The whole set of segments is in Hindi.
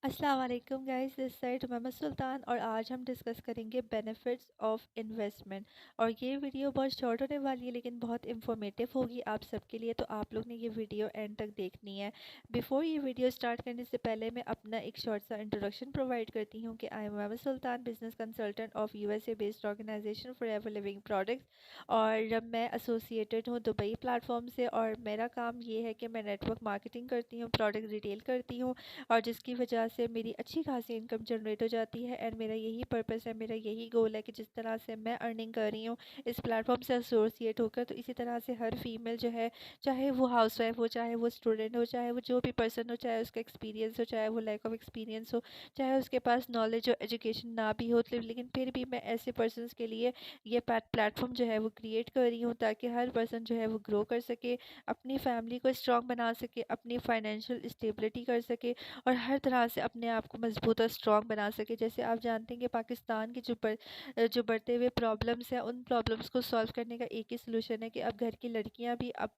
अस्सलाम वालेकुम गाइस, दिस साइड मोहम्मद सुल्तान और आज हम डिस्कस करेंगे बेनिफिट्स ऑफ इन्वेस्टमेंट। और ये वीडियो बहुत शॉर्ट होने वाली है लेकिन बहुत इंफॉर्मेटिव होगी आप सबके लिए, तो आप लोग ने ये वीडियो एंड तक देखनी है। बिफोर ये वीडियो स्टार्ट करने से पहले मैं अपना एक शॉर्ट सा इंट्रोडक्शन प्रोवाइड करती हूँ कि I am Mohammad Sultan, business consultant of USA based organisation forever living products. और मैं एसोसिएटेड हूँ दुबई प्लेटफॉर्म से और मेरा काम ये है कि मैं नेटवर्क मार्केटिंग करती हूँ, प्रोडक्ट रिटेल करती हूँ और जिसकी वजह से मेरी अच्छी खासी इनकम जनरेट हो जाती है। एंड मेरा यही पर्पस है, मेरा यही गोल है कि जिस तरह से मैं अर्निंग कर रही हूँ इस प्लेटफॉर्म से एसोसिएट होकर, तो इसी तरह से हर फीमेल जो है, चाहे वो हाउसवाइफ हो, चाहे वो स्टूडेंट हो, चाहे वो जो भी पर्सन हो, चाहे उसका एक्सपीरियंस हो, चाहे वो लैक ऑफ एक्सपीरियंस हो, चाहे उसके पास नॉलेज और एजुकेशन ना भी हो, लेकिन फिर भी मैं ऐसे पर्सन के लिए ये प्लेटफॉर्म जो है वो क्रिएट कर रही हूँ ताकि हर पर्सन जो है वो ग्रो कर सके, अपनी फैमिली को स्ट्रॉन्ग बना सके, अपनी फाइनेंशियल स्टेबिलिटी कर सके और हर तरह से अपने आप को मजबूत और स्ट्रॉन्ग बना सके। जैसे आप जानते हैं कि पाकिस्तान की जो बढ़ते हुए प्रॉब्लम्स हैं, उन प्रॉब्लम्स को सॉल्व करने का एक ही सोल्यूशन है कि अब घर की लड़कियां भी अब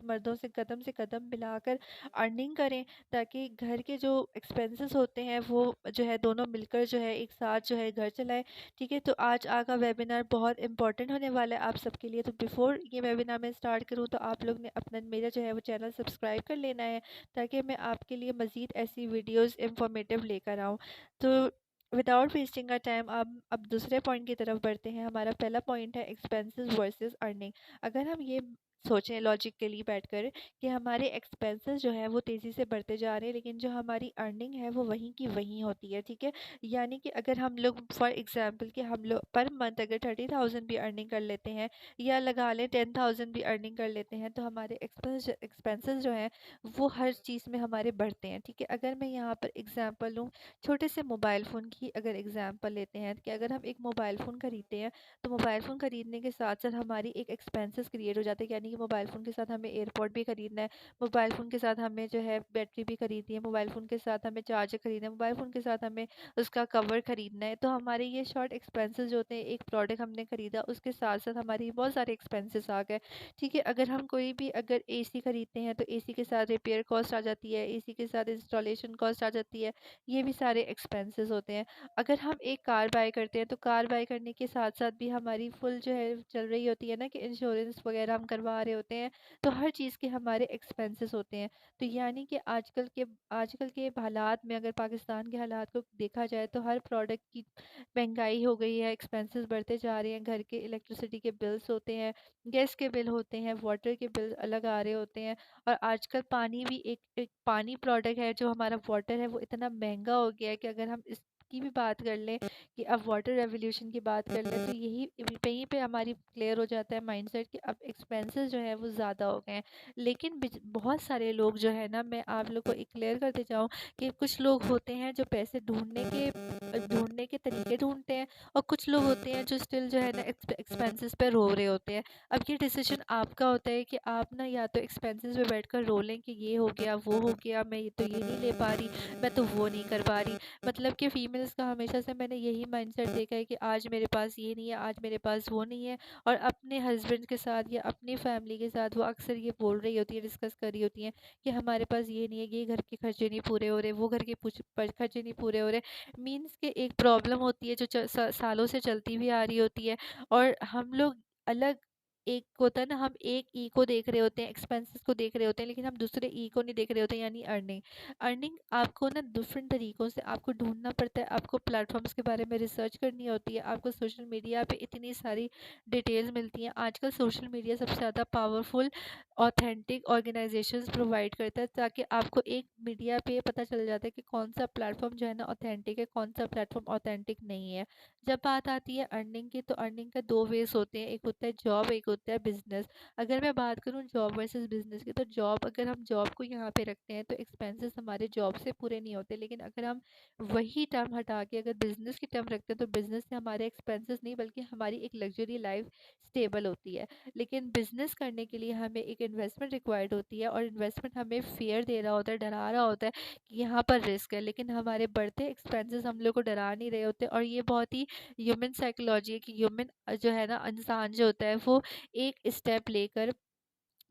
मर्दों से कदम मिलाकर अर्निंग करें, ताकि घर के जो एक्सपेंसेस होते हैं वो जो है दोनों मिलकर जो है एक साथ जो है घर चलाएं। ठीक है, तो आज का वेबिनार बहुत इंपॉर्टेंट होने वाला है आप सबके लिए। तो बिफोर ये वेबिनार मैं स्टार्ट करूँ तो आप लोग ने अपना मेरा जो है वो चैनल सब्सक्राइब कर लेना है ताकि मैं आपके लिए मज़ीद ऐसी वीडियोस इंफॉर्मेटिव लेकर आऊँ। तो विदाउट वेस्टिंग का टाइम अब दूसरे पॉइंट की तरफ बढ़ते हैं। हमारा पहला पॉइंट है एक्सपेंसेस वर्सेस अर्निंग। अगर हम ये सोचें लॉजिकली बैठकर कि हमारे एक्सपेंसेस जो है वो तेज़ी से बढ़ते जा रहे हैं लेकिन जो हमारी अर्निंग है वो वहीं की वहीं होती है। ठीक है, यानी कि अगर हम लोग फॉर एग्जांपल कि हम लोग पर मंथ अगर 30,000 भी अर्निंग कर लेते हैं या लगा लें 10,000 भी अर्निंग कर लेते हैं, तो हमारे एक्सपेंसेस जो हैं वो हर चीज़ में हमारे बढ़ते हैं। ठीक है, अगर मैं यहाँ पर एग्जांपल लूँ, छोटे से मोबाइल फ़ोन की अगर एग्जांपल लेते हैं कि अगर हम एक मोबाइल फ़ोन खरीदते हैं तो मोबाइल फ़ोन खरीदने के साथ साथ हमारी एक एक्सपेंसेस क्रिएट हो जाते हैं। यानी कि मोबाइल फ़ोन के साथ हमें एयरपॉड भी खरीदना है, मोबाइल फ़ोन के साथ हमें जो है बैटरी भी खरीदनी है, मोबाइल फ़ोन के साथ हमें चार्जर खरीदना है, मोबाइल फ़ोन के साथ हमें उसका कवर खरीदना है। तो हमारे ये शॉर्ट एक्सपेंसेस जो होते हैं, एक प्रोडक्ट हमने खरीदा उसके साथ साथ हमारी बहुत सारे एक्सपेंसेस आ गए। ठीक है, अगर हम कोई भी अगर एसी खरीदते हैं तो एसी के साथ रिपेयर कॉस्ट आ जाती है, एसी के साथ इंस्टॉलेशन कॉस्ट आ जाती है, ये भी सारे एक्सपेंसेस होते हैं। अगर हम एक कार बाय करते हैं तो कार बाय करने के साथ साथ भी हमारी फुल जो है चल रही होती है ना कि इंश्योरेंस वगैरह हम करवा रहे होते हैं, तो हर चीज़ के हमारे एक्सपेंसेस होते हैं। तो यानी कि आजकल के हालात में अगर पाकिस्तान के हालात को देखा जाए तो हर प्रोडक्ट की महंगाई हो गई है, एक्सपेंसेस बढ़ते जा रहे हैं। घर के इलेक्ट्रिसिटी के बिल्स होते हैं, गैस के बिल होते हैं, वाटर के बिल अलग आ रहे होते हैं। और आजकल पानी भी एक पानी प्रोडक्ट है, जो हमारा वाटर है वो इतना महंगा हो गया है कि अगर हम इसकी भी बात कर लें कि अब वाटर रेवोल्यूशन की बात कर लें तो यही यहीं पे हमारी क्लियर हो जाता है माइंडसेट कि अब एक्सपेंसेस जो है वो ज़्यादा हो गए हैं। लेकिन बहुत सारे लोग जो है ना, मैं आप लोग को एक क्लियर करते जाऊँ कि कुछ लोग होते हैं जो पैसे ढूँढने के तरीके ढूँढते हैं और कुछ लोग होते हैं जो स्टिल जो है ना एक्सपेंसेस पे रो रहे होते हैं। अब ये डिसीजन आपका होता है कि आप ना या तो एक्सपेंसेस पे बैठकर रो लें कि ये हो गया, वो हो गया, मैं ये तो ये नहीं ले पा रही, मैं तो वो नहीं कर पा रही। मतलब कि फीमेल्स का हमेशा से मैंने यही माइंडसेट देखा है कि आज मेरे पास ये नहीं है, आज मेरे पास वो नहीं है। और अपने हस्बैंड के साथ या अपनी फैमिली के साथ वो अक्सर ये बोल रही होती है, डिस्कस कर रही होती हैं कि हमारे पास ये नहीं है, ये घर के खर्चे नहीं पूरे हो रहे, वो घर के खर्चे नहीं पूरे हो रहे। मीन्स के एक प्रॉब्लम होती है जो सालों से चलती हुई आ रही होती है। और हम लोग अलग, एक होता है ना, हम एक ई को देख रहे होते हैं, एक्सपेंसेस को देख रहे होते हैं, लेकिन हम दूसरे ई को नहीं देख रहे होते हैं, यानी अर्निंग। अर्निंग आपको ना डिफरेंट तरीक़ों से आपको ढूँढना पड़ता है, आपको प्लेटफ़ॉर्म्स के बारे में रिसर्च करनी होती है, आपको सोशल मीडिया पे इतनी सारी डिटेल्स मिलती हैं। आजकल सोशल मीडिया सबसे ज़्यादा पावरफुल ऑथेंटिक ऑर्गेनाइजेशंस प्रोवाइड करता है, ताकि आपको एक मीडिया पे पता चल जाता है कि कौन सा प्लेटफ़ॉर्म जो है ना ऑथेंटिक है, कौन सा प्लेटफ़ॉर्म ऑथेंटिक नहीं है। जब बात आती है अर्निंग की, तो अर्निंग का 2 वेज़ होते हैं, एक होता है जॉब, एक होता है बिज़नेस। अगर मैं बात करूँ जॉब वर्सेस बिज़नेस की, तो जॉब, अगर हम जॉब को यहाँ पे रखते हैं तो एक्सपेंसेस हमारे जॉब से पूरे नहीं होते, लेकिन अगर हम वही टर्म हटा के अगर बिज़नेस की टर्म रखते हैं तो बिज़नेस से हमारे एक्सपेंसेस नहीं बल्कि हमारी एक लग्जरी लाइफ स्टेबल होती है। लेकिन बिज़नेस करने के लिए हमें एक इन्वेस्टमेंट रिक्वायर्ड होती है और इन्वेस्टमेंट हमें फ़ियर दे रहा होता है, डरा रहा होता है कि यहाँ पर रिस्क है, लेकिन हमारे बढ़ते एक्सपेंसेस हम लोग को डरा नहीं रहे होते। और ये बहुत ही ह्यूमन साइकोलॉजी है कि ह्यूमन जो है ना, इंसान जो होता है वो एक स्टेप लेकर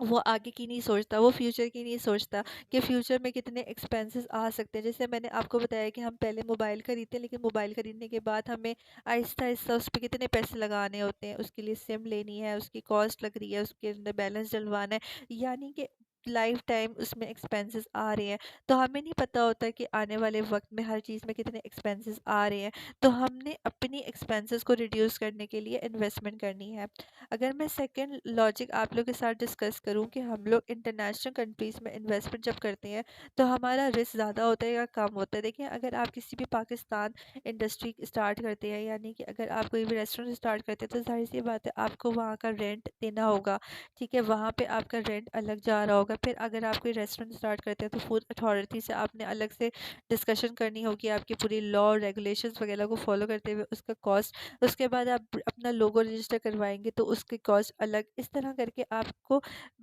वो आगे की नहीं सोचता, वो फ्यूचर की नहीं सोचता कि फ्यूचर में कितने एक्सपेंसेस आ सकते हैं। जैसे मैंने आपको बताया कि हम पहले मोबाइल खरीदते हैं, लेकिन मोबाइल खरीदने के बाद हमें आहिस्ता-आहिस्ता उस पे कितने पैसे लगाने होते हैं। उसके लिए सिम लेनी है, उसकी कॉस्ट लग रही है, उसके अंदर बैलेंस डलवाना है, यानी कि लाइफ टाइम उसमें एक्सपेंसेस आ रहे हैं। तो हमें नहीं पता होता कि आने वाले वक़्त में हर चीज़ में कितने एक्सपेंसेस आ रहे हैं। तो हमने अपनी एक्सपेंसेस को रिड्यूस करने के लिए इन्वेस्टमेंट करनी है। अगर मैं सेकंड लॉजिक आप लोग के साथ डिस्कस करूं कि हम लोग इंटरनेशनल कंट्रीज़ में इन्वेस्टमेंट जब करते हैं तो हमारा रिस्क ज़्यादा होता है या कम होता है। देखिए, अगर आप किसी भी पाकिस्तान इंडस्ट्री स्टार्ट करते हैं, यानी कि अगर आप कोई भी रेस्टोरेंट स्टार्ट करते हैं, तो जाहिर सी बात है आपको वहाँ का रेंट देना होगा। ठीक है, वहाँ पे आपका रेंट अलग जा रहा होगा। फिर अगर आप कोई रेस्टोरेंट स्टार्ट करते हैं तो फूड अथॉरिटी से आपने अलग से डिस्कशन करनी होगी, आपकी पूरी लॉ रेगुलेशंस वगैरह को फॉलो करते हुए उसका कॉस्ट। उसके बाद आप अपना लोगो रजिस्टर करवाएँगे तो उसकी कॉस्ट अलग, इस तरह करके आपको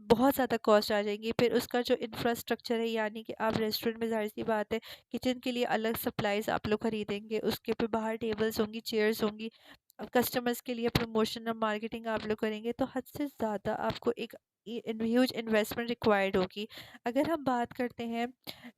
बहुत ज़्यादा कॉस्ट आ जाएँगी। फिर उसका जो इंफ्रास्ट्रक्चर है, यानी कि आप रेस्टोरेंट में ज़ाहिर-सी बात है किचन के लिए अलग सप्लाइज़ आप लोग खरीदेंगे, उसके पे बाहर टेबल्स होंगी, चेयर्स होंगी। कस्टमर्स के लिए प्रमोशन और मार्केटिंग आप लोग करेंगे तो हद से ज़्यादा आपको एक ह्यूज इन्वेस्टमेंट रिक्वायर्ड होगी। अगर हम बात करते हैं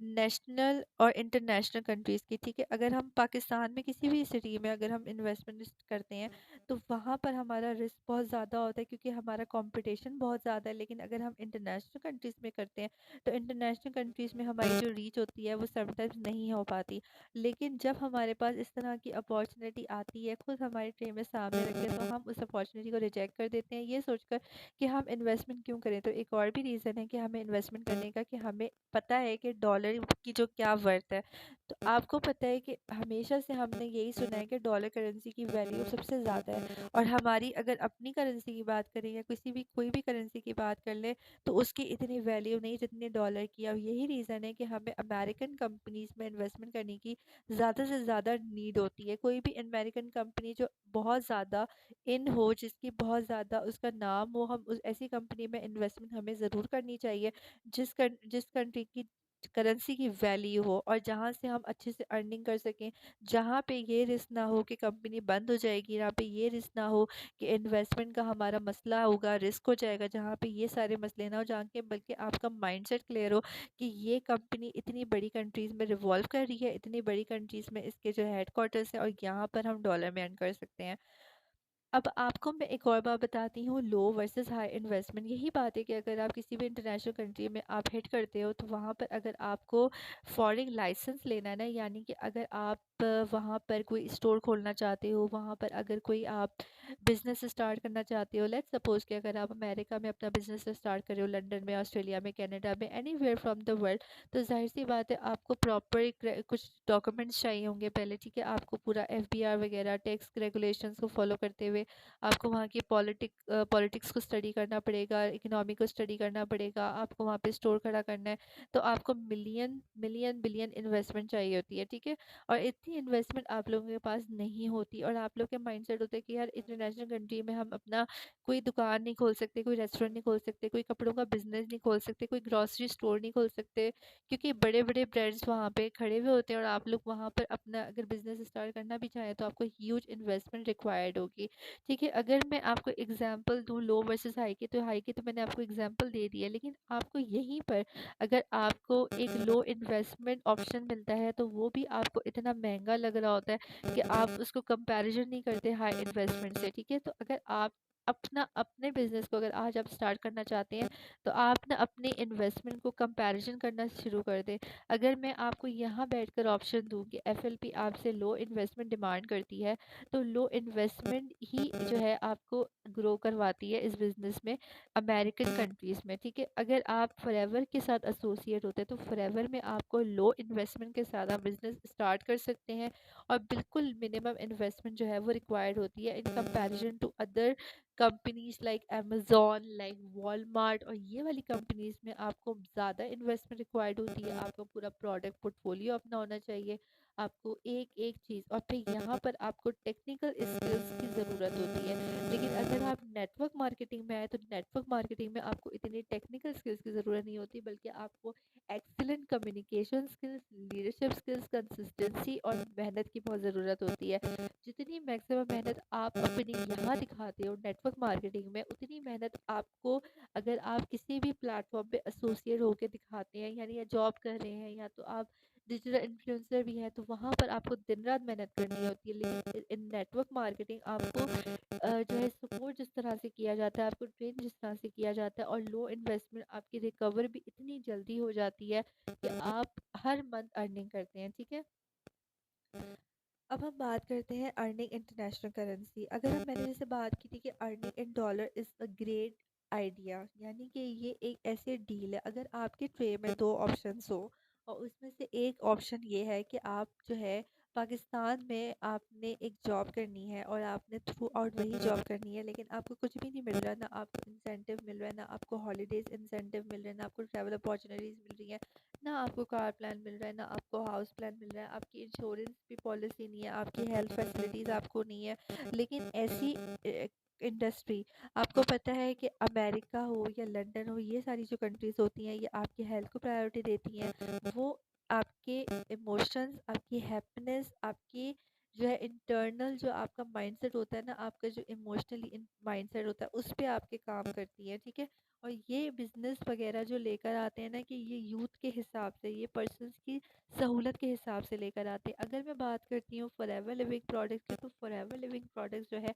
नेशनल और इंटरनेशनल कंट्रीज़ की, ठीक है, अगर हम पाकिस्तान में किसी भी सिटी में अगर हम इन्वेस्टमेंट करते हैं तो वहाँ पर हमारा रिस्क बहुत ज़्यादा होता है, क्योंकि हमारा कंपटीशन बहुत ज़्यादा है। लेकिन अगर हम इंटरनेशनल कंट्रीज़ में करते हैं तो इंटरनेशनल कंट्रीज़ में हमारी जो रीच होती है वो समटाइम्स नहीं हो पाती। लेकिन जब हमारे पास इस तरह की अपॉर्चुनिटी आती है, खुद हमारे ट्रे में सामने रखते हैं, तो हम उस अपॉर्चुनिटी को रिजेक्ट कर देते हैं, ये सोचकर कि हम इन्वेस्टमेंट क्यों करें। तो एक और भी रीज़न है कि हमें इन्वेस्टमेंट करने का, कि हमें पता है कि डॉलर की जो क्या वर्थ है। तो आपको पता है कि हमेशा से हमने यही सुना है कि डॉलर करेंसी की वैल्यू सबसे ज़्यादा है, और हमारी अगर अपनी करेंसी की बात करें या किसी भी कोई भी करेंसी की बात कर लें तो उसकी इतनी वैल्यू नहीं जितनी डॉलर की है। और यही रीज़न है कि हमें अमेरिकन कंपनीज़ में इन्वेस्टमेंट करने की ज़्यादा से ज़्यादा नीड होती है। कोई भी अमेरिकन कंपनी जो बहुत ज़्यादा इन हो, जिसकी बहुत ज़्यादा उसका नाम हो, हम उस ऐसी कंपनी में इन्वेस्टमेंट हमें ज़रूर करनी चाहिए जिस कंट्री की करेंसी की वैल्यू हो, और जहाँ से हम अच्छे से अर्निंग कर सकें, जहाँ पे ये रिस्क ना हो कि कंपनी बंद हो जाएगी, यहाँ पे ये रिस्क ना हो कि इन्वेस्टमेंट का हमारा मसला होगा, रिस्क हो जाएगा, जहाँ पे ये सारे मसले ना हो, जहाँ के बल्कि आपका माइंडसेट क्लियर हो कि ये कंपनी इतनी बड़ी कंट्रीज़ में रिवॉल्व कर रही है, इतनी बड़ी कंट्रीज़ में इसके जो हेडक्वार्टर्स हैं, और यहाँ पर हम डॉलर में अर्न कर सकते हैं। अब आपको मैं एक और बात बताती हूँ, लो वर्सेस हाई इन्वेस्टमेंट। यही बात है कि अगर आप किसी भी इंटरनेशनल कंट्री में आप हिट करते हो तो वहाँ पर अगर आपको फॉरेन लाइसेंस लेना है ना, यानी कि अगर आप वहाँ पर कोई स्टोर खोलना चाहते हो, वहाँ पर अगर कोई आप बिजनेस स्टार्ट करना चाहते हो, लेट्स सपोज कि अगर आप अमेरिका में अपना बिजनेस स्टार्ट कर रहे हो, लंदन में, ऑस्ट्रेलिया में, कनाडा में, एनीवेयर फ्रॉम द वर्ल्ड, तो जाहिर सी बात है आपको प्रॉपर कुछ डॉक्यूमेंट्स चाहिए होंगे पहले, ठीक है। आपको पूरा एफबीआर वगैरह टैक्स रेगुलेशंस को फॉलो करते हुए आपको वहाँ की पॉलिटिक्स को स्टडी करना पड़ेगा, इकोनॉमी को स्टडी करना पड़ेगा, आपको वहाँ पे स्टोर खड़ा करना है। तो आपको मिलियन मिलियन बिलियन इन्वेस्टमेंट चाहिए होती है, ठीक है। और इतनी इन्वेस्टमेंट आप लोगों के पास नहीं होती, और आप लोग के माइंडसेट होते हैं कि यार इंटरनेशनल कंट्री में हम अपना कोई दुकान नहीं खोल सकते, कोई रेस्टोरेंट नहीं खोल सकते, कोई कपड़ों का बिजनेस नहीं खोल सकते, कोई ग्रॉसरी स्टोर नहीं खोल सकते, क्योंकि बड़े बड़े ब्रांड्स वहाँ पे खड़े हुए होते हैं, और आप लोग वहाँ पर अपना अगर बिजनेस स्टार्ट करना भी चाहें तो आपको ह्यूज इन्वेस्टमेंट रिक्वायर्ड होगी। ठीक है, अगर मैं आपको एग्जांपल दूँ लो वर्सेस हाई की तो मैंने आपको एग्जांपल दे दी है, लेकिन आपको यहीं पर अगर आपको एक लो इन्वेस्टमेंट ऑप्शन मिलता है तो वो भी आपको इतना महंगा लग रहा होता है कि आप उसको कंपैरिजन नहीं करते हाई इन्वेस्टमेंट से। ठीक है, तो अगर आप अपना अपने बिजनेस को अगर आज आप स्टार्ट करना चाहते हैं तो आप ना अपने इन्वेस्टमेंट को कंपैरिजन करना शुरू कर दें। अगर मैं आपको यहाँ बैठकर ऑप्शन दूँ कि एफएलपी आपसे लो इन्वेस्टमेंट डिमांड करती है, तो लो इन्वेस्टमेंट ही जो है आपको ग्रो करवाती है इस बिज़नेस में अमेरिकन कंट्रीज़ में। ठीक है, अगर आप फॉरएवर के साथ एसोसिएट होते हैं तो फॉरएवर में आपको लो इन्वेस्टमेंट के साथ आप बिज़नेस स्टार्ट कर सकते हैं, और बिल्कुल मिनिमम इन्वेस्टमेंट जो है वो रिक्वायर्ड होती है in comparison to other companies like Amazon, like Walmart, और ये वाली कंपनीज में आपको ज़्यादा इन्वेस्टमेंट रिक्वायर्ड होती है। आपको पूरा प्रोडक्ट पोर्टफोलियो अपना होना चाहिए, आपको एक एक चीज़, और फिर यहाँ पर आपको टेक्निकल स्किल्स की ज़रूरत होती है। लेकिन अगर आप नेटवर्क मार्केटिंग में आए तो नेटवर्क मार्केटिंग में आपको इतनी टेक्निकल स्किल्स की ज़रूरत नहीं होती, बल्कि आपको excellent communication skills, leadership skills, consistency और मेहनत की बहुत ज़रूरत होती है। जितनी मैक्सिमम मेहनत आप अपनी यहाँ दिखाते हो नेटवर्क मार्केटिंग में, उतनी मेहनत आपको अगर आप किसी भी प्लेटफॉर्म पे एसोसिएट होकर दिखाते हैं, यानी या जॉब कर रहे हैं या तो आप डिजिटल इन्फ्लुएंसर भी हैं, तो वहाँ पर आपको दिन रात मेहनत करनी होती है। लेकिन इन नेटवर्क मार्केटिंग आपको जो है सपोर्ट जिस तरह से किया जाता है, आपको ट्रेन जिस तरह से किया जाता है, और लो इन्वेस्टमेंट आपकी रिकवर भी इतनी जल्दी हो जाती है कि आप हर मंथ अर्निंग करते हैं। ठीक है, अब हम बात करते हैं अर्निंग इंटरनेशनल करेंसी। अगर हम मैंने जैसे बात की थी कि earning in dollar is a great idea, यानी कि ये एक ऐसे डील है, अगर आपके ट्रे में दो ऑप्शंस हो और उसमें से एक ऑप्शन ये है कि आप जो है पाकिस्तान में आपने एक जॉब करनी है और आपने थ्रू आउट वही जॉब करनी है, लेकिन आपको कुछ भी नहीं मिल रहा, ना आपको इंसेंटिव मिल रहा है, ना आपको हॉलीडेज इंसेंटिव मिल रहे हैं, ना आपको ट्रैवल अपॉर्चुनिटीज़ मिल रही हैं, ना आपको कार प्लान मिल रहा है, ना आपको हाउस प्लान मिल रहा है, आपकी इंश्योरेंस भी पॉलिसी नहीं है, आपकी हेल्थ फैसिलिटीज़ आपको नहीं है। लेकिन ऐसी इंडस्ट्री, आपको पता है कि अमेरिका हो या लंदन हो, ये सारी जो कंट्रीज़ होती हैं ये आपकी हेल्थ को प्रायोरिटी देती हैं। वो आपके इमोशंस, आपकी हैप्पीनेस, आपकी जो है इंटरनल जो आपका माइंडसेट होता है ना, आपका जो इमोशनली माइंडसेट होता है, उस पे आपके काम करती है। ठीक है, और ये बिज़नेस वगैरह जो लेकर आते हैं ना, कि ये यूथ के हिसाब से, ये पर्सन्स की सहूलत के हिसाब से लेकर आते हैं। अगर मैं बात करती हूँ फॉरएवर लिविंग प्रोडक्ट्स की, तो फॉरएवर लिविंग प्रोडक्ट्स जो है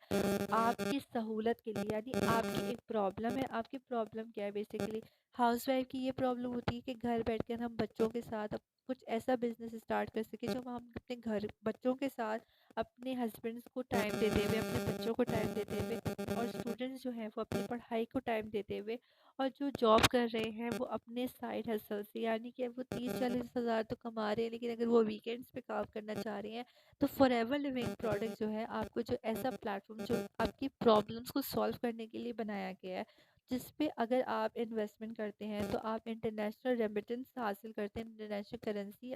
आपकी सहूलत के लिए, यानी आपकी एक प्रॉब्लम है, आपकी प्रॉब्लम क्या है बेसिकली, हाउसवाइफ की ये प्रॉब्लम होती है कि घर बैठकर हम बच्चों के साथ अब कुछ ऐसा बिजनेस स्टार्ट कर सके जो हम अपने घर बच्चों के साथ अपने हस्बैंड्स को टाइम देते हुए, अपने बच्चों को टाइम देते हुए, और स्टूडेंट्स जो हैं वो अपनी पढ़ाई को टाइम देते हुए, और जो जॉब कर रहे हैं वो अपने साइड हसल से, यानी कि वो 30-40 हज़ार तो कमा रहे हैं, लेकिन अगर वो वीकेंड्स पे काम करना चाह रहे हैं, तो फॉरएवर लिविंग प्रोडक्ट जो है आपको जो ऐसा प्लेटफॉर्म जो आपकी प्रॉब्लम्स को सॉल्व करने के लिए बनाया गया है, जिस पे अगर आप इन्वेस्टमेंट करते हैं तो आप इंटरनेशनल रेमिटेंस हासिल करते हैं, इंटरनेशनल करेंसी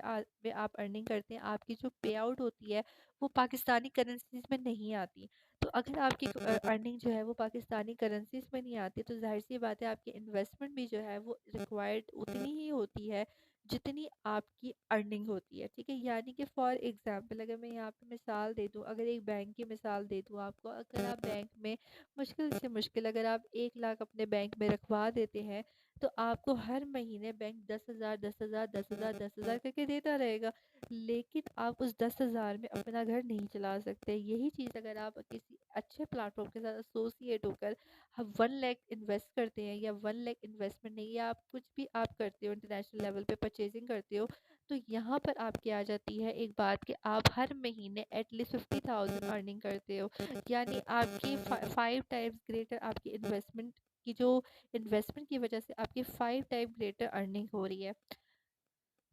में आप अर्निंग करते हैं, आपकी जो पे आउट होती है वो पाकिस्तानी करेंसीज में नहीं आती। तो अगर आपकी अर्निंग जो है वो पाकिस्तानी करेंसीज में नहीं आती, तो जाहिर सी बात है आपकी इन्वेस्टमेंट भी जो है वो रिक्वायर्ड उतनी ही होती है जितनी आपकी अर्निंग होती है। ठीक है, यानी कि फॉर एग्जांपल अगर मैं यहाँ पे मिसाल दे दूँ, अगर एक बैंक की मिसाल दे दूँ आपको, अगर आप बैंक में मुश्किल से मुश्किल अगर आप 1 लाख अपने बैंक में रखवा देते हैं, तो आपको हर महीने बैंक 10,000 10,000 10,000 10,000 करके देता रहेगा, लेकिन आप उस 10,000 में अपना घर नहीं चला सकते। यही चीज़ अगर आप किसी अच्छे प्लेटफॉर्म के साथ एसोसिएट होकर हम 1 लाख इन्वेस्ट करते हैं, या 1 लाख इन्वेस्टमेंट नहीं, या आप कुछ भी आप करते हो इंटरनेशनल लेवल पे परचेजिंग करते हो, तो यहाँ पर आपकी आ जाती है एक बात कि आप हर महीने एटलीस्ट 50,000 अर्निंग करते हो, यानी आपकी 5 टाइम्स ग्रेटर आपकी इन्वेस्टमेंट की जो इन्वेस्टमेंट की वजह से आपकी 5 टाइम ग्रेटर अर्निंग हो रही है।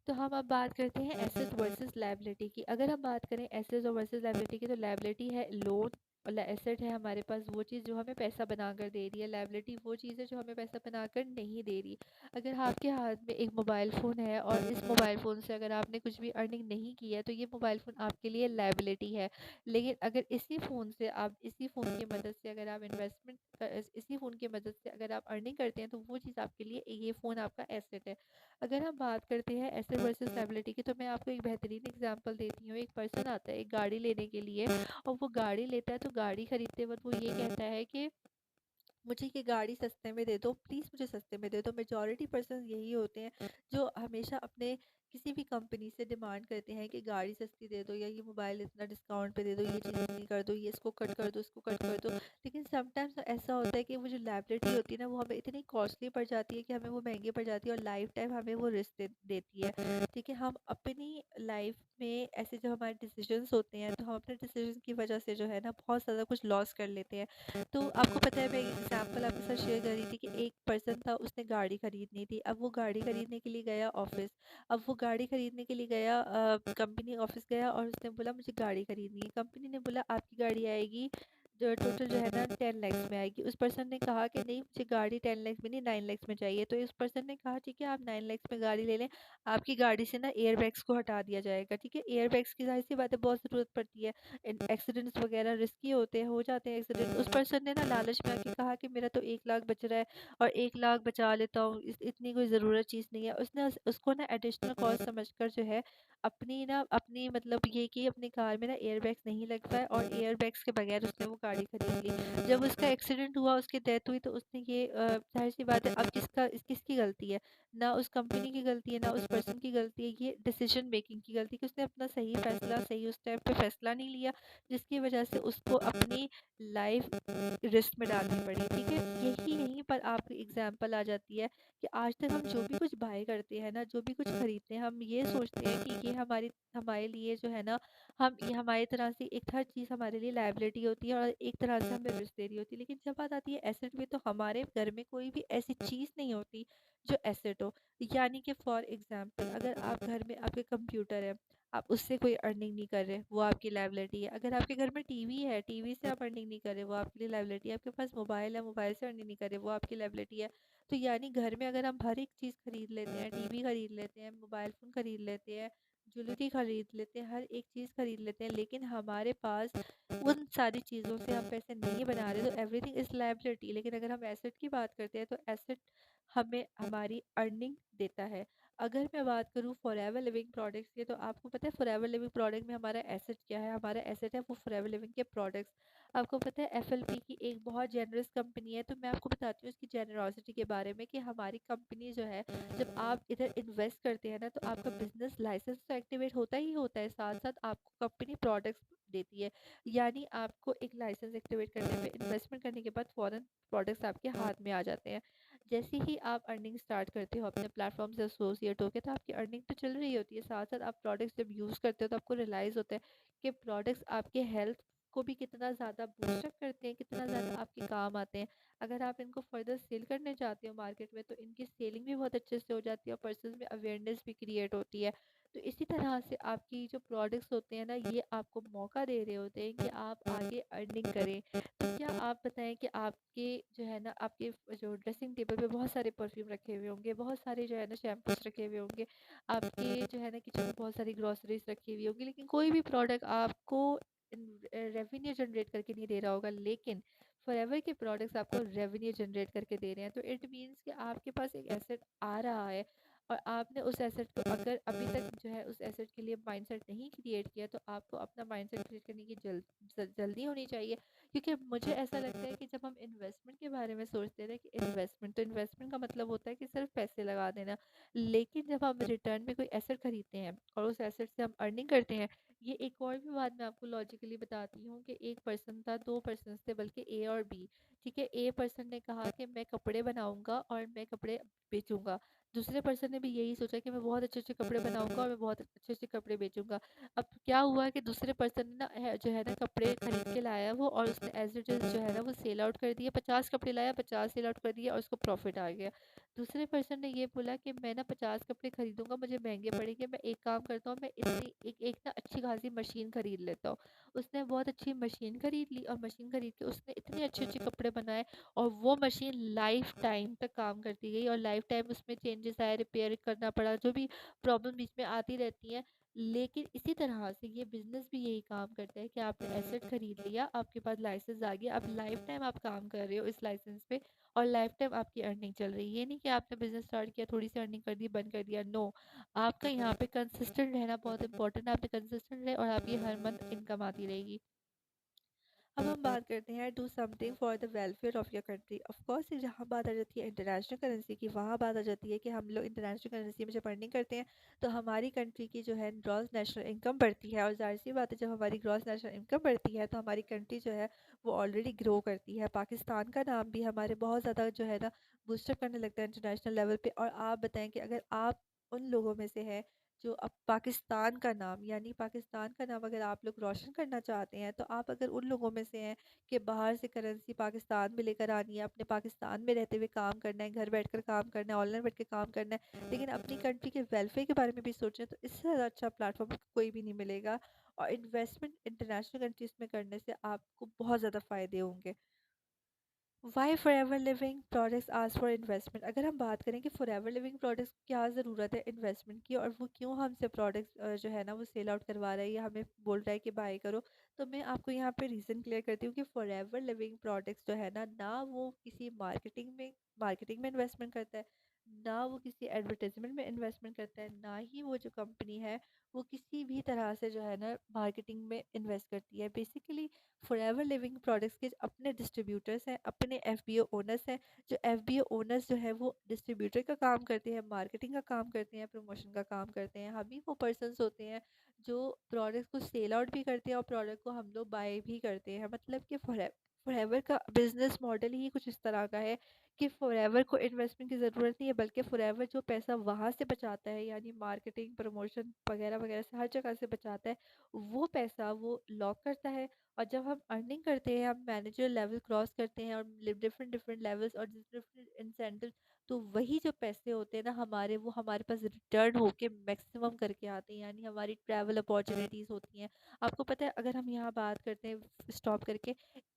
तो हम अब बात करते हैं एसेट वर्सेस लायबिलिटी की। अगर हम बात करें एसेट और वर्सेस लायबिलिटी की, तो लायबिलिटी है लोन, और एसेट है हमारे पास वो चीज़ जो हमें पैसा बनाकर दे रही है, लायबिलिटी वो चीज़ है जो हमें पैसा बनाकर नहीं दे रही। अगर आपके हाथ में एक मोबाइल फ़ोन है और इस मोबाइल फ़ोन से अगर आपने कुछ भी अर्निंग नहीं की है, तो ये मोबाइल फ़ोन आपके लिए लायबिलिटी है। लेकिन अगर इसी फ़ोन से आप इसी फ़ोन की मदद से अगर आप इसी फ़ोन की मदद से अगर आप अर्निंग करते हैं, तो वो चीज़ आपके लिए, ये फ़ोन आपका एसेट है। अगर हम बात करते हैं एसेट वर्सेस लायबिलिटी की, तो मैं आपको एक बेहतरीन एग्जांपल देती हूँ। एक पर्सन आता है एक गाड़ी लेने के लिए, और वो गाड़ी लेता है, तो गाड़ी खरीदते वक्त वो ये कहता है कि मुझे ये गाड़ी सस्ते में दे दो, प्लीज़ मुझे सस्ते में दे दो। मेजॉरिटी पर्सन यही होते हैं जो हमेशा अपने किसी भी कंपनी से डिमांड करते हैं कि गाड़ी सस्ती दे दो, या ये मोबाइल इतना डिस्काउंट पे दे दो, ये चीज़ इतनी कर दो, ये इसको कट कर दो, इसको कट कर दो। लेकिन समटाइम्स ऐसा होता है कि वो जो लायबिलिटी होती है ना, वो हमें इतनी कॉस्टली पड़ जाती है कि हमें वो महंगी पड़ जाती है, और लाइफ टाइम हमें वो रिस्क देती है। ठीक है, हम अपनी लाइफ में ऐसे जो हमारे डिसीजंस होते हैं, तो हम अपने डिसीजन की वजह से जो है ना बहुत ज़्यादा कुछ लॉस कर लेते हैं। तो आपको पता है, मैं एक एग्जांपल आपके साथ शेयर कर रही थी कि एक पर्सन था, उसने गाड़ी खरीदनी थी। अब वो गाड़ी खरीदने के लिए गया ऑफिस। अब वो गाड़ी खरीदने के लिए गया, कंपनी ऑफिस गया, और उसने बोला मुझे गाड़ी खरीदनी है। कंपनी ने बोला आपकी गाड़ी आएगी जो टोटल जो है ना 10 लाख में आएगी। उस पर्सन ने कहा कि नहीं, मुझे गाड़ी 10 लाख में नहीं, 9 लाख में चाहिए। तो इस पर्सन ने कहा ठीक है, आप 9 लाख में गाड़ी ले लें, आपकी गाड़ी से ना एयर बैग्स को हटा दिया जाएगा। ठीक है, एयर बैग्स की जाहिर सी बात है बहुत ज़रूरत पड़ती है, एक्सीडेंट्स वगैरह रिस्की होते हैं, हो जाते हैं एक्सीडेंट। उस पर्सन ने ना लालच में आके कहा कि मेरा तो 1 लाख बच रहा है, और 1 लाख बचा लेता हूँ, इतनी कोई ज़रूरत चीज़ नहीं है। उसने उसको ना एडिशनल कॉस्ट समझकर जो है अपनी मतलब ये कि अपनी कार में ना एयर बैग्स नहीं लगवाए, और एयर बैग्स के बगैर उसने वो गाड़ी खरीद ली। जब उसका एक्सीडेंट हुआ, उसकी डेथ हुई, तो उसने ये ज़ाहिर-सी बात है, अब किसकी गलती है? ना उस कंपनी की गलती है, ना उस पर्सन की गलती है, ये डिसीज़न मेकिंग की गलती है कि उसने अपना सही फ़ैसला सही उस टाइम पे फ़ैसला नहीं लिया, जिसकी वज़ह से उसको अपनी लाइफ़ रिस्क में डालनी पड़ी, ठीक है? यहीं पर आपकी एग्ज़ाम्पल आ जाती है कि आज तक हम जो भी कुछ बाय करते हैं ना, जो भी कुछ खरीदते हैं, हम ये सोचते हैं कि ये हमारे लिए जो है ना, हम ये हमारी तरह से एक हर चीज़ हमारे लिए लायबिलिटी होती है और एक तरह से हमें रिस्क दे रही होती है। लेकिन जब बात आती है एसेट में, तो हमारे घर में कोई भी ऐसी चीज़ नहीं होती जो एसेट हो। यानी कि फॉर एग्ज़ाम्पल, अगर आप घर में आपके कंप्यूटर है, आप उससे कोई अर्निंग नहीं कर रहे, वो आपकी लायबिलिटी है। अगर आपके घर में टीवी है, टीवी से आप अर्निंग नहीं कर रहे, वो आपके लिए लायबिलिटी है। आपके पास मोबाइल है, मोबाइल से अर्निंग नहीं कर रहे, वो आपकी लायबिलिटी है। तो यानी घर में अगर हम हर एक चीज़ खरीद लेते हैं, टीवी खरीद लेते हैं, मोबाइल फ़ोन खरीद लेते हैं, ज्वेलरी खरीद लेते हैं, हर एक चीज़ खरीद लेते हैं, लेकिन हमारे पास उन सारी चीज़ों से हम पैसे नहीं बना रहे, तो एवरीथिंग इज़ लायबिलिटी। लेकिन अगर हम एसेट की बात करते हैं, तो एसेट हमें हमारी अर्निंग देता है। अगर मैं बात करूँ फॉरएवर लिविंग प्रोडक्ट्स की, तो आपको पता है फॉरएवर लिविंग प्रोडक्ट में हमारा एसेट क्या है? हमारा एसेट है वो फॉरएवर लिविंग के प्रोडक्ट्स। आपको पता है एफएलपी की एक बहुत जेनरस कंपनी है, तो मैं आपको बताती हूँ इसकी जेनरॉसिटी के बारे में कि हमारी कंपनी जो है, जब आप इधर इन्वेस्ट करते हैं ना, तो आपका बिज़नेस लाइसेंस तो एक्टिवेट होता ही होता है, साथ-साथ आपको कंपनी प्रोडक्ट्स देती है। यानी आपको एक लाइसेंस एक्टिवेट करने में इन्वेस्टमेंट करने के बाद फ़ौरन प्रोडक्ट्स आपके हाथ में आ जाते हैं। जैसे ही आप अर्निंग स्टार्ट करते हो अपने प्लेटफॉर्म से एसोसिएट होकर, तो आपकी अर्निंग तो चल रही होती है, साथ साथ आप प्रोडक्ट्स जब यूज़ करते हो, तो आपको रियलाइज़ होता है कि प्रोडक्ट्स आपके हेल्थ को भी कितना ज़्यादा बूस्टअप करते हैं, कितना ज़्यादा आपके काम आते हैं। अगर आप इनको फर्दर सेल करने चाहते हो मार्केट में, तो इनकी सेलिंग भी बहुत अच्छे से हो जाती है और पर्सन में अवेयरनेस भी क्रिएट होती है। तो इसी तरह से आपकी जो प्रोडक्ट्स होते हैं ना, ये आपको मौका दे रहे होते हैं कि आप आगे अर्निंग करें। तो क्या आप बताएँ कि आपके जो है ना, आपके जो ड्रेसिंग टेबल पे बहुत सारे परफ्यूम रखे हुए होंगे, बहुत सारे जो है ना शैम्पूस रखे हुए होंगे, आपके जो है ना किचन में बहुत सारी ग्रोसरीज रखी हुई होगी, लेकिन कोई भी प्रोडक्ट आपको रेवेन्यू जनरेट करके नहीं दे रहा होगा, लेकिन फॉरएवर के प्रोडक्ट्स आपको रेवेन्यू जनरेट करके दे रहे हैं। तो इट मीन्स कि आपके पास एक एसेट आ रहा है और आपने उस एसेट को, अगर अभी तक जो है उस एसेट के लिए माइंडसेट नहीं क्रिएट किया, तो आपको अपना माइंडसेट क्रिएट करने की जल्दी होनी चाहिए। क्योंकि मुझे ऐसा लगता है कि जब हम इन्वेस्टमेंट के बारे में सोचते हैं ना, कि इन्वेस्टमेंट का मतलब होता है कि सिर्फ पैसे लगा देना, लेकिन जब हम रिटर्न में कोई एसेट खरीदते हैं और उस एसेट से हम अर्निंग करते हैं, ये एक और भी बात मैं आपको लॉजिकली बताती हूँ कि एक पर्सन था, दो पर्सन थे, बल्कि ए और बी। ठीक है, ए पर्सन ने कहा कि मैं कपड़े बनाऊंगा और मैं कपड़े बेचूंगा। दूसरे पर्सन ने भी यही सोचा कि मैं बहुत अच्छे अच्छे कपड़े बनाऊंगा और मैं बहुत अच्छे अच्छे कपड़े बेचूंगा। अब क्या हुआ कि दूसरे पर्सन ने ना जो है ना कपड़े खरीद के लाया वो, और उसने एज इट इज़ जो है ना वो सेल आउट कर दिया। 50 कपड़े लाया, 50 सेल आउट कर दिया और उसको प्रॉफिट आ गया। दूसरे पर्सन ने ये बोला कि मैं ना 50 कपड़े खरीदूंगा, मुझे महंगे पड़ेंगे, मैं एक काम करता हूँ, मैं इतनी एक एक ना अच्छी खासी मशीन खरीद लेता हूँ। उसने बहुत अच्छी मशीन खरीद ली और मशीन खरीद के उसने इतने अच्छे अच्छे कपड़े बनाए, और वो मशीन लाइफ टाइम तक काम करती गई और लाइफ टाइम उसमें चेंजेस आए, रिपेयर करना पड़ा, जो भी प्रॉब्लम बीच में आती रहती हैं। लेकिन इसी तरह से ये बिज़नेस भी यही काम करता है कि आपने एसेट खरीद लिया, आपके पास लाइसेंस आ गया, अब लाइफ टाइम आप काम कर रहे हो इस लाइसेंस पे और लाइफ टाइम आपकी अर्निंग चल रही है। ये नहीं कि आपने बिज़नेस स्टार्ट किया, थोड़ी सी अर्निंग कर दी, बंद कर दिया, नो। आपका यहाँ पे कंसिस्टेंट रहना बहुत इंपॉर्टेंट है। आपने कंसिस्टेंट रहे और आपकी हर मंथ इनकम आती रहेगी। अब हम बात करते हैं do something for the welfare of your country. Of course जहाँ बात आ जाती है इंटरनेशनल करेंसी की, वहाँ बात आ जाती है कि हम लोग इंटरनेशनल करेंसी में जब अर्निंग करते हैं, तो हमारी कंट्री की जो है ग्रॉस नेशनल इनकम बढ़ती है, और जाहिर सी बात है जब हमारी ग्रॉस नेशनल इनकम बढ़ती है, तो हमारी कंट्री जो है वो ऑलरेडी ग्रो करती है। पाकिस्तान का नाम भी हमारे बहुत ज़्यादा जो है ना बूस्टअप करने लगता है इंटरनेशनल लेवल पे। और आप बताएं कि अगर आप उन लोगों में से हैं जो अब पाकिस्तान का नाम, यानी पाकिस्तान का नाम अगर आप लोग रोशन करना चाहते हैं, तो आप अगर उन लोगों में से हैं कि बाहर से करेंसी पाकिस्तान में लेकर आनी है, अपने पाकिस्तान में रहते हुए काम करना है, घर बैठकर काम करना है, ऑनलाइन बैठ के काम करना है, लेकिन अपनी कंट्री के वेलफेयर के बारे में भी सोचें, तो इससे ज़्यादा अच्छा प्लेटफॉर्म कोई भी नहीं मिलेगा। और इन्वेस्टमेंट इंटरनेशनल कंट्रीज़ में करने से आपको बहुत ज़्यादा फ़ायदे होंगे। वाई फॉरएवर लिविंग प्रोडक्ट्स आज फॉर इन्वेस्टमेंट। अगर हम बात करें कि फॉरएवर लिविंग प्रोडक्ट्स की क्या ज़रूरत है इन्वेस्टमेंट की, और वो क्यों हमसे प्रोडक्ट्स जो है ना वो सेल आउट करवा रहा है या हमें बोल रहा है कि बाय करो, तो मैं आपको यहाँ पे रीज़न क्लियर करती हूँ कि फॉरएवर लिविंग प्रोडक्ट्स जो है ना, ना वो किसी मार्केटिंग में इन्वेस्टमेंट करता है, ना वो किसी एडवर्टाइज़मेंट में इन्वेस्टमेंट करता है, ना ही वो जो कंपनी है, वो किसी भी तरह से जो है ना मार्केटिंग में इन्वेस्ट करती है। बेसिकली फॉरएवर लिविंग प्रोडक्ट्स के अपने डिस्ट्रीब्यूटर्स हैं, अपने एफबीओ ओनर्स हैं। जो एफबीओ ओनर्स जो है वो डिस्ट्रीब्यूटर का काम करते हैं, मार्केटिंग का काम करते हैं, प्रमोशन का काम करते हैं। हम ही वो पर्सन्स होते हैं जो प्रोडक्ट को सेल आउट भी करते हैं और प्रोडक्ट को हम लोग बाय भी करते हैं। मतलब कि फॉरएवर का बिज़नेस मॉडल ही कुछ इस तरह का है कि फॉरएवर को इन्वेस्टमेंट की ज़रूरत नहीं है, बल्कि फॉरएवर जो पैसा वहाँ से बचाता है, यानी मार्केटिंग, प्रमोशन वगैरह वगैरह से हर जगह से बचाता है, वो पैसा वो लॉक करता है। और जब हम अर्निंग करते हैं, हम मैनेजर लेवल क्रॉस करते हैं और डिफरेंट डिफरेंट लेवल्स और डिफरेंट इंसेंटिव, तो वही जो पैसे होते हैं ना हमारे, वो हमारे पास रिटर्न होके मैक्सिमम करके आते हैं, यानी हमारी ट्रैवल अपॉर्चुनिटीज़ होती हैं। आपको पता है, अगर हम यहाँ बात करते हैं स्टॉप करके,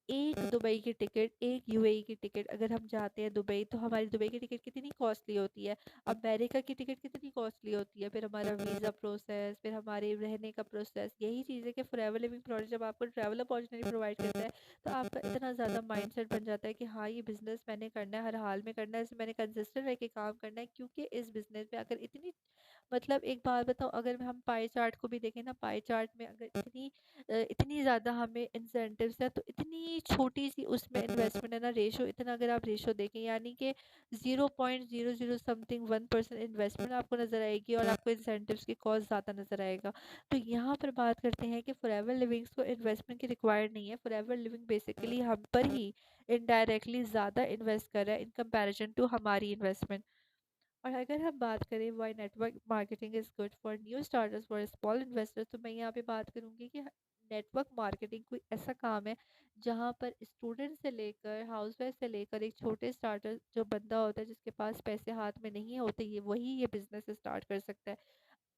एक दुबई की टिकट, एक यूएई की टिकट, अगर हम जाते हैं दुबई, तो हमारी दुबई की टिकट कितनी कॉस्टली होती है, अमेरिका की टिकट कितनी कॉस्टली होती है, फिर हमारा वीज़ा प्रोसेस, फिर हमारे रहने का प्रोसेस। यही चीज़ है कि फॉरएवर लिविंग प्रोजेक्ट जब आपको ट्रैवल अपॉर्चुनिटी प्रोवाइड करता है, तो आपका इतना ज़्यादा माइंडसेट बन जाता है कि हाँ, ये बिज़नेस मैंने करना है, हर हाल में करना है, इसमें मैंने कंसिस्टेंट रह के काम करना है, क्योंकि इस बिज़नेस में अगर इतनी, मतलब एक बात बताऊँ, अगर हम पाई चार्ट को भी देखें ना, पाई चार्ट में अगर इतनी ज़्यादा हमें इंसेंटिव्स हैं, तो इतनी छोटी सी उसमें इन्वेस्टमेंट है ना, रेशो इतना, अगर आप रेशो देखें, यानी कि 0.00 समथिंग 1% इन्वेस्टमेंट आपको नज़र आएगी और आपको इंसेंटिव्स की कॉस्ट ज़्यादा नज़र आएगा। तो यहाँ पर बात करते हैं कि फॉरएवर लिविंग्स को इन्वेस्टमेंट की रिक्वायर्ड नहीं है। फॉरएवर लिविंग बेसिकली हम पर ही इनडायरेक्टली ज़्यादा इन्वेस्ट कर रहा है इन कंपैरिजन टू हमारी इन्वेस्टमेंट। और अगर हम बात करें why network marketing is good for new starters for small investors, तो मैं यहाँ पे बात करूँगी कि नेटवर्क मार्केटिंग कोई ऐसा काम है जहाँ पर स्टूडेंट से लेकर हाउसवाइफ से लेकर एक छोटे स्टार्टर जो बंदा होता है जिसके पास पैसे हाथ में नहीं होते, ये वही ये बिजनेस स्टार्ट कर सकता है।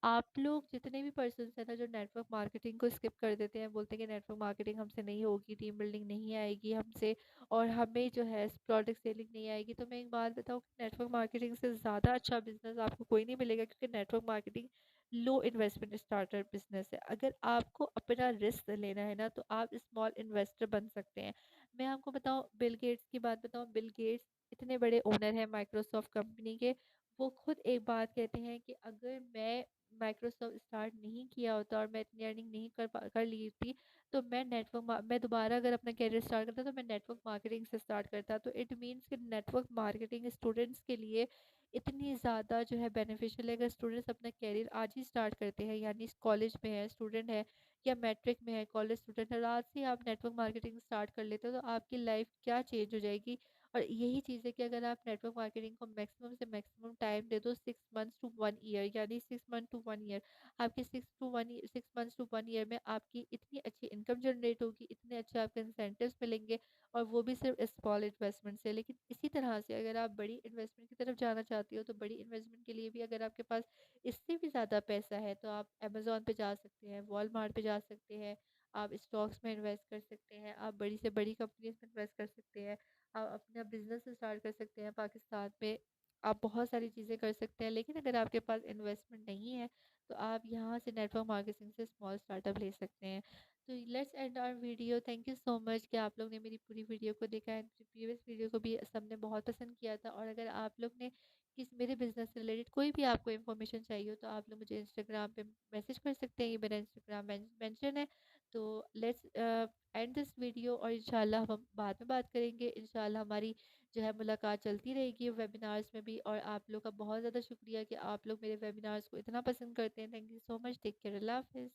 आप लोग जितने भी पर्सन्स हैं ना जो नेटवर्क मार्केटिंग को स्किप कर देते हैं, बोलते हैं कि नेटवर्क मार्केटिंग हमसे नहीं होगी, टीम बिल्डिंग नहीं आएगी हमसे, और हमें जो है प्रोडक्ट सेलिंग नहीं आएगी, तो मैं एक बात बताऊँ कि नेटवर्क मार्केटिंग से ज़्यादा अच्छा बिजनेस आपको कोई नहीं मिलेगा, क्योंकि नेटवर्क मार्केटिंग लो इन्वेस्टमेंट स्टार्टर बिजनेस है। अगर आपको अपना रिस्क लेना है ना, तो आप स्मॉल इन्वेस्टर बन सकते हैं। मैं आपको बताऊँ, बिल गेट्स की बात बताऊँ, बिल गेट्स इतने बड़े ओनर हैं माइक्रोसॉफ्ट कंपनी के। वो खुद एक बात कहते हैं कि अगर मैं माइक्रोसॉफ्ट स्टार्ट नहीं किया होता और मैं इतनी अर्निंग नहीं कर ली थी, तो मैं दोबारा अगर अपना करियर स्टार्ट करता तो मैं नेटवर्क मार्केटिंग से स्टार्ट करता। तो इट मीन्स कि नेटवर्क मार्केटिंग स्टूडेंट्स के लिए इतनी ज़्यादा जो है बेनिफिशियल है। अगर स्टूडेंट्स अपना करियर आज ही स्टार्ट करते हैं, यानी कॉलेज में है स्टूडेंट है या मैट्रिक में है कॉलेज स्टूडेंट है, और आज से आप नेटवर्क मार्केटिंग स्टार्ट कर लेते हो, तो आपकी लाइफ क्या चेंज हो जाएगी। और यही चीज़ है कि अगर आप नेटवर्क मार्केटिंग को मैक्सिमम से मैक्सिमम टाइम दे दो, 6 मंथ्स टू 1 ईयर, यानी 6 मंथ टू 1 ईयर, आपके 6 मंथ्स टू 1 ईयर में आपकी इतनी अच्छी इनकम जनरेट होगी, इतने अच्छे आपके इंसेंटिव्स मिलेंगे, और वो भी सिर्फ स्मॉल इन्वेस्टमेंट से। लेकिन इसी तरह से अगर आप बड़ी इन्वेस्टमेंट की तरफ जाना चाहती हो, तो बड़ी इन्वेस्टमेंट के लिए भी अगर आपके पास इससे भी ज़्यादा पैसा है, तो आप अमेज़न पे जा सकते हैं, वॉलमार्ट पे जा सकते हैं, आप स्टॉक्स में इन्वेस्ट कर सकते हैं, आप बड़ी से बड़ी कंपनीज में इन्वेस्ट कर सकते हैं, आप अपना बिजनेस स्टार्ट कर सकते हैं पाकिस्तान में, आप बहुत सारी चीज़ें कर सकते हैं। लेकिन अगर आपके पास इन्वेस्टमेंट नहीं है, तो आप यहाँ से नेटवर्क मार्केटिंग से स्मॉल स्टार्टअप ले सकते हैं। तो let's end our video. Thank you so much कि आप लोग ने मेरी पूरी वीडियो को देखा है। प्रीवियस वीडियो को भी सबने बहुत पसंद किया था, और अगर आप लोग ने मेरे बिजनेस से रिलेटेड कोई भी आपको इन्फॉर्मेशन चाहिए हो, तो आप लोग मुझे इंस्टाग्राम पे मैसेज कर सकते हैं, ये मेरा इंस्टाग्राम मेंशन है। तो लेट्स एंड दिस वीडियो, और इंशाल्लाह हम बाद में बात करेंगे। इंशाल्लाह हमारी जो है मुलाकात चलती रहेगी वेबिनार्स में भी। और आप लोग का बहुत ज़्यादा शुक्रिया कि आप लोग मेरे वेबिनार्स को इतना पसंद करते हैं। Thank you so much. Take care. अल्लाह हाफिज़।